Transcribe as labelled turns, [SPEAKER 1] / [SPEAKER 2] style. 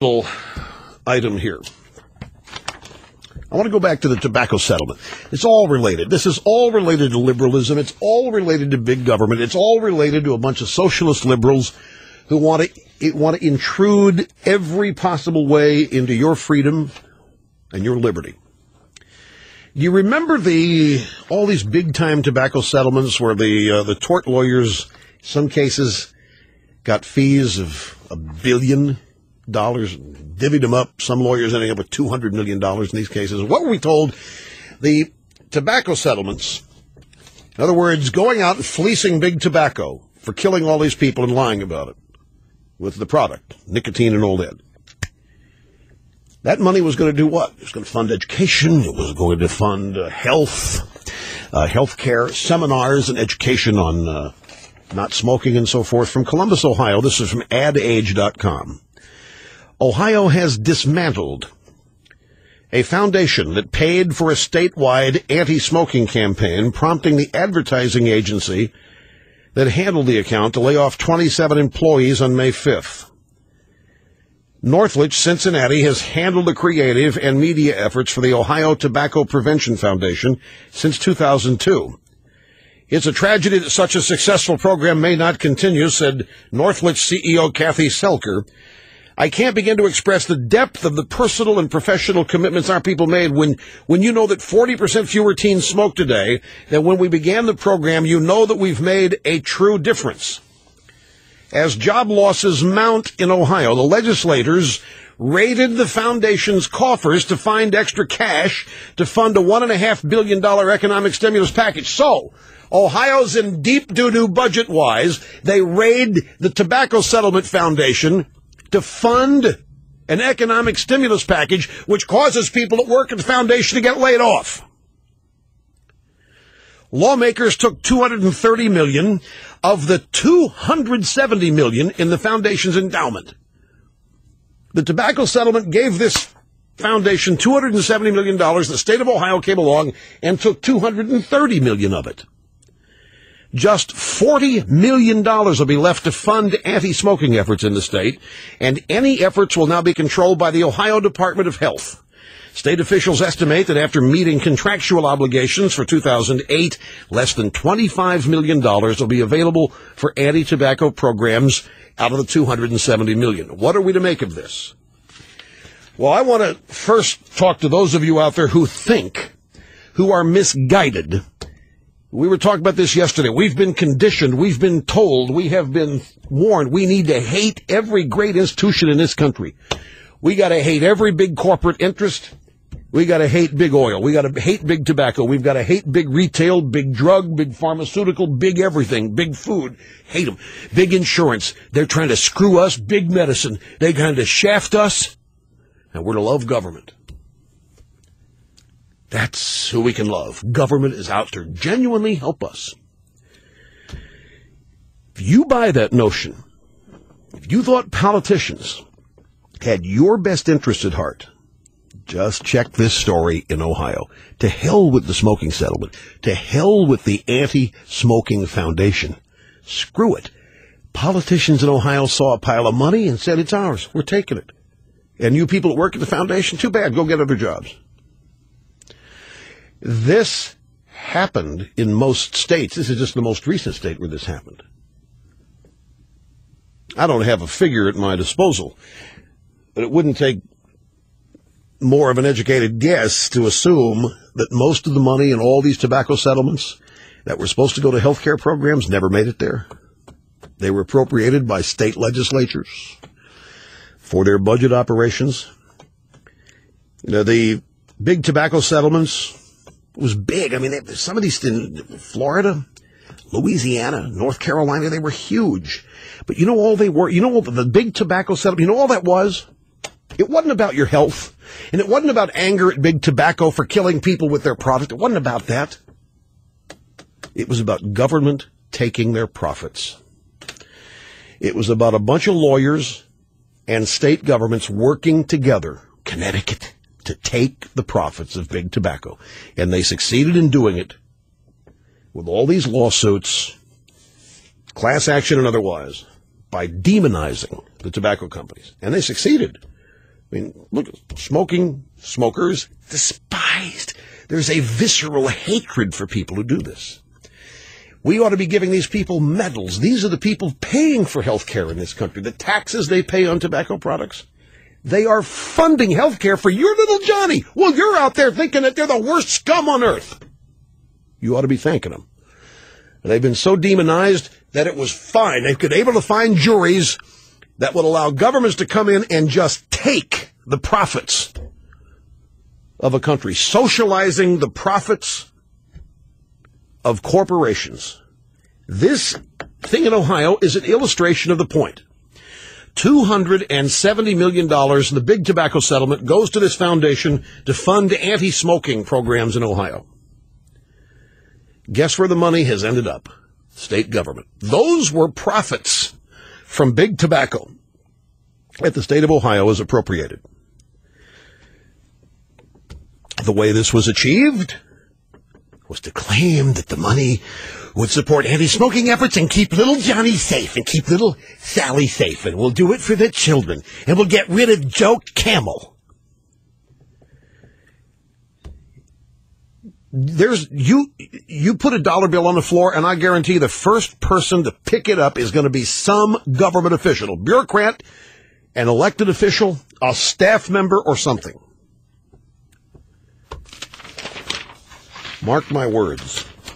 [SPEAKER 1] Little item here. I want to go back to the tobacco settlement. It's all related. This is all related to liberalism. It's all related to big government. It's all related to a bunch of socialist liberals who want to intrude every possible way into your freedom and your liberty. Do you remember all these big-time tobacco settlements where the tort lawyers, in some cases, got fees of $1 billion? Divvied them up, some lawyers ending up with $200 million in these cases. What were we told? The tobacco settlements, in other words, going out and fleecing big tobacco for killing all these people and lying about it with the product, nicotine and all that. That money was going to do what? It was going to fund education. It was going to fund health care, seminars and education on not smoking and so forth. From Columbus, Ohio, this is from adage.com. Ohio has dismantled a foundation that paid for a statewide anti-smoking campaign, prompting the advertising agency that handled the account to lay off 27 employees on May 5th. Northridge, Cincinnati, has handled the creative and media efforts for the Ohio Tobacco Prevention Foundation since 2002. It's a tragedy that such a successful program may not continue, said Northridge CEO Kathy Selker. I can't begin to express the depth of the personal and professional commitments our people made when you know that 40% fewer teens smoke today than when we began the program. You know that we've made a true difference. As job losses mount in Ohio, the legislators raided the foundation's coffers to find extra cash to fund a $1.5 billion economic stimulus package. So, Ohio's in deep doo-doo budget-wise. They raid the Tobacco Settlement Foundation to fund an economic stimulus package, which causes people that work at the foundation to get laid off. Lawmakers took $230 million of the $270 million in the foundation's endowment. The tobacco settlement gave this foundation $270 million. The state of Ohio came along and took $230 million of it. Just $40 million will be left to fund anti-smoking efforts in the state, and any efforts will now be controlled by the Ohio Department of Health. State officials estimate that after meeting contractual obligations for 2008, less than $25 million will be available for anti-tobacco programs out of the $270 million. What are we to make of this? Well, I want to first talk to those of you out there who are misguided. We were talking about this yesterday. We've been conditioned. We've been told. We have been warned. We need to hate every great institution in this country. We got to hate every big corporate interest. We got to hate big oil. We got to hate big tobacco. We've got to hate big retail, big drug, big pharmaceutical, big everything, big food. Hate them. Big insurance. They're trying to screw us. Big medicine. They're trying to shaft us. And we're to love government. That's who we can love. Government is out to genuinely help us. If you buy that notion, if you thought politicians had your best interest at heart, just check this story in Ohio. To hell with the smoking settlement. To hell with the anti-smoking foundation. Screw it. Politicians in Ohio saw a pile of money and said, it's ours. We're taking it. And you people that work at the foundation, too bad. Go get other jobs. This happened in most states. This is just the most recent state where this happened. I don't have a figure at my disposal, but it wouldn't take more of an educated guess to assume that most of the money in all these tobacco settlements that were supposed to go to health care programs never made it there. They were appropriated by state legislatures for their budget operations. You know, the big tobacco settlements was big. I mean, some of these in Florida, Louisiana, North Carolina, they were huge. But you know all they were? You know what the big tobacco settlement, you know all that was? It wasn't about your health. And it wasn't about anger at big tobacco for killing people with their product. It wasn't about that. It was about government taking their profits. It was about a bunch of lawyers and state governments working together, Connecticut, to take the profits of big tobacco. And they succeeded in doing it with all these lawsuits, class action and otherwise, by demonizing the tobacco companies. And they succeeded. I mean, look, smokers, despised. There's a visceral hatred for people who do this. We ought to be giving these people medals. These are the people paying for health care in this country. The taxes they pay on tobacco products. They are funding health care for your little Johnny. Well, you're out there thinking that they're the worst scum on earth. You ought to be thanking them. And they've been so demonized that it was fine. They could be able to find juries that would allow governments to come in and just take the profits of a country, socializing the profits of corporations. This thing in Ohio is an illustration of the point. $270 million in the big tobacco settlement goes to this foundation to fund anti-smoking programs in Ohio. Guess where the money has ended up? State government. Those were profits from big tobacco that the state of Ohio has appropriated. The way this was achieved was to claim that the money would support anti-smoking efforts and keep little Johnny safe and keep little Sally safe, and we'll do it for the children, and we'll get rid of Joe Camel. You put a dollar bill on the floor, and I guarantee the first person to pick it up is going to be some government official, a bureaucrat, an elected official, a staff member, or something. Mark my words.